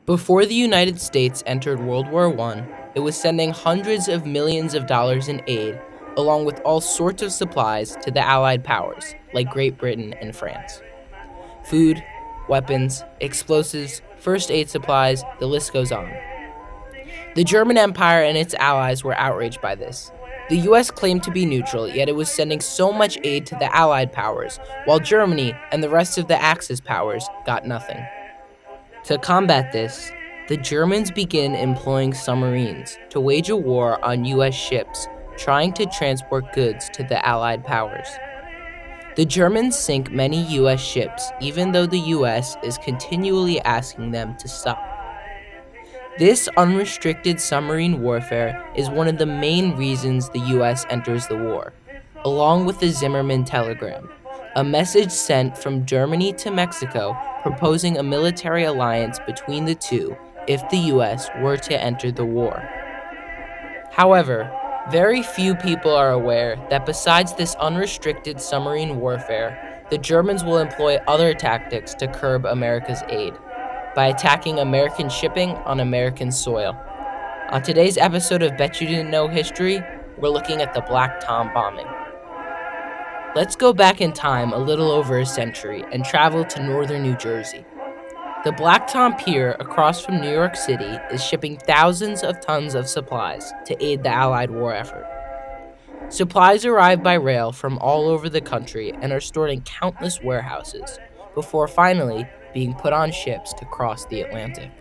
Before the United States entered World War I, it was sending hundreds of millions of dollars in aid, along with all sorts of supplies, to the Allied powers, like Great Britain and France. Food, weapons, explosives, first aid supplies, the list goes on. The German Empire and its allies were outraged by this. The US claimed to be neutral, yet it was sending so much aid to the Allied powers, while Germany and the rest of the Axis powers got nothing. To combat this, the Germans begin employing submarines to wage a war on US ships trying to transport goods to the Allied powers. The Germans sink many US ships, even though the US is continually asking them to stop. This unrestricted submarine warfare is one of the main reasons the US enters the war, along with the Zimmermann telegram, a message sent from Germany to Mexico proposing a military alliance between the two if the US were to enter the war. However, very few people are aware that besides this unrestricted submarine warfare, the Germans will employ other tactics to curb America's aid by attacking American shipping on American soil. On today's episode of Bet You Didn't Know History, we're looking at the Black Tom bombing. Let's go back in time a little over a century and travel to northern New Jersey. The Black Tom Pier across from New York City is shipping thousands of tons of supplies to aid the Allied war effort. Supplies arrive by rail from all over the country and are stored in countless warehouses before finally being put on ships to cross the Atlantic.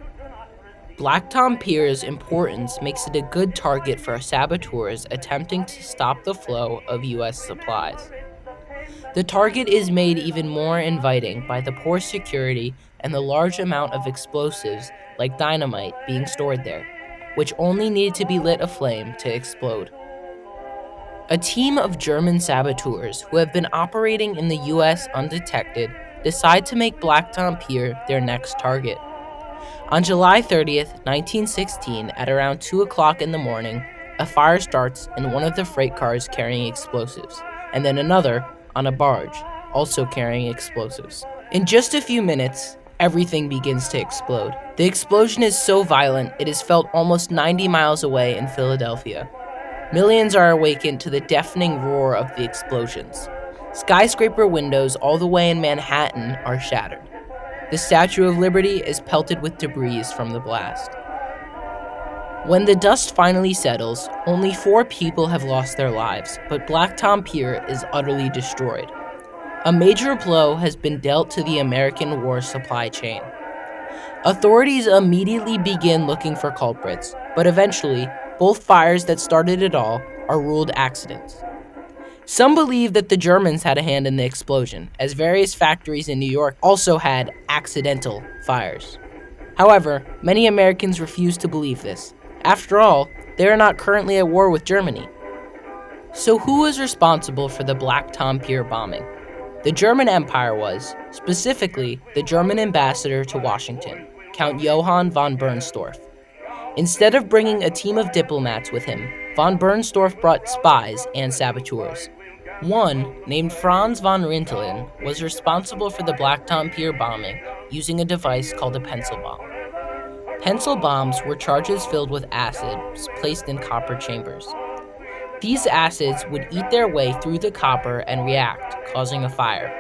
Black Tom Pier's importance makes it a good target for saboteurs attempting to stop the flow of U.S. supplies. The target is made even more inviting by the poor security and the large amount of explosives like dynamite being stored there, which only need to be lit aflame to explode. A team of German saboteurs who have been operating in the U.S. undetected decide to make Black Tom Pier their next target. On July 30th, 1916, at around 2 o'clock in the morning, a fire starts in one of the freight cars carrying explosives, and then another on a barge, also carrying explosives. In just a few minutes, everything begins to explode. The explosion is so violent, it is felt almost 90 miles away in Philadelphia. Millions are awakened to the deafening roar of the explosions. Skyscraper windows all the way in Manhattan are shattered. The Statue of Liberty is pelted with debris from the blast. When the dust finally settles, only 4 people have lost their lives, but Black Tom Pier is utterly destroyed. A major blow has been dealt to the American war supply chain. Authorities immediately begin looking for culprits, but eventually, both fires that started it all are ruled accidents. Some believe that the Germans had a hand in the explosion, as various factories in New York also had accidental fires. However, many Americans refuse to believe this. After all, they are not currently at war with Germany. So who was responsible for the Black Tom Pier bombing? The German Empire was, specifically the German ambassador to Washington, Count Johann von Bernstorff. Instead of bringing a team of diplomats with him, von Bernstorff brought spies and saboteurs. One, named Franz von Rintelen, was responsible for the Black Tom Pier bombing using a device called a pencil bomb. Pencil bombs were charges filled with acids placed in copper chambers. These acids would eat their way through the copper and react, causing a fire.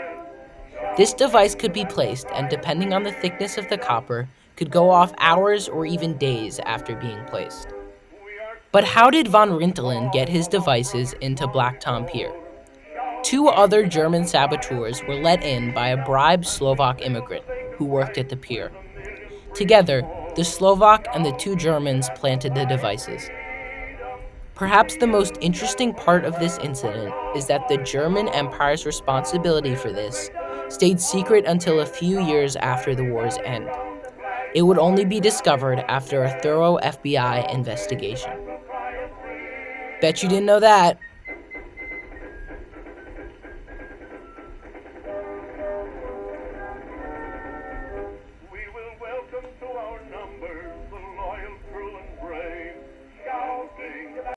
This device could be placed, and depending on the thickness of the copper, could go off hours or even days after being placed. But how did von Rintelen get his devices into Black Tom Pier? 2 other German saboteurs were let in by a bribed Slovak immigrant who worked at the pier. Together, the Slovak and the 2 Germans planted the devices. Perhaps the most interesting part of this incident is that the German Empire's responsibility for this stayed secret until a few years after the war's end. It would only be discovered after a thorough FBI investigation. Bet you didn't know that.